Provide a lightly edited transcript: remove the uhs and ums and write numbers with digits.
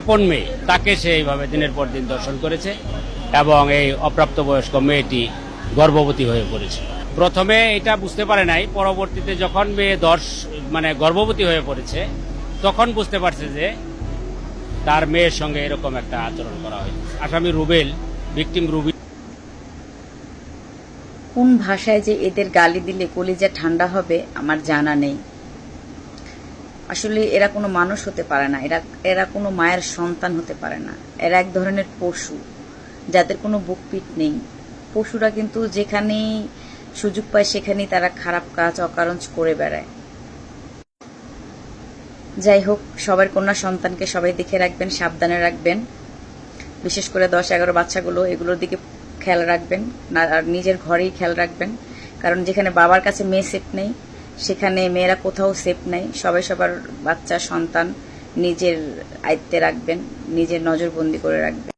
আপন মেয়ে তাকে সে এইভাবে দিনের পর দিন ধর্ষণ করেছে এবং এই অপ্রাপ্তবয়স্ক মেয়েটি গর্ভবতী হয়ে পড়েছে। প্রথমে এটা বুঝতে পারে নাই, পরবর্তীতে যখন মেয়ে গর্ভবতী হয়ে পড়েছে তখন বুঝতে পারছে যে তার মেয়ের সঙ্গে এরকম একটা আচরণ করা হয়েছে। আসামি রুবেল, ভিকটিম রুবেল। কোন ভাষায় যে এদের গালি দিলে কলিজা ঠান্ডা হবে আমার জানা নেই। আসলে এরা কোনো মানুষ হতে পারে না, এরা কোনো মায়ের সন্তান হতে পারে না। এরা এক ধরনের পশু যাদের কোনো বুক পিঠ নেই। পশুরা কিন্তু যেখানেই সুযোগ পায় সেখানেই তারা খারাপ কাজ অকারণ করে বেড়ায়। যাই হোক, সবার কন্যা সন্তানকে সবাই দেখে রাখবেন, সাবধানে রাখবেন। বিশেষ করে 10-11 বাচ্চাগুলো, এগুলোর দিকে খেয়াল রাখবেন, আর নিজের ঘরেই খেয়াল রাখবেন। কারণ যেখানে বাবার কাছে মেয়ে সেফ নেই, সেখানে মেয়েরা কোথাও সেফ নেই। সবাই সবার বাচ্চা সন্তান নিজের আয়ত্তে রাখবেন, নিজের নজরবন্দি করে রাখবেন।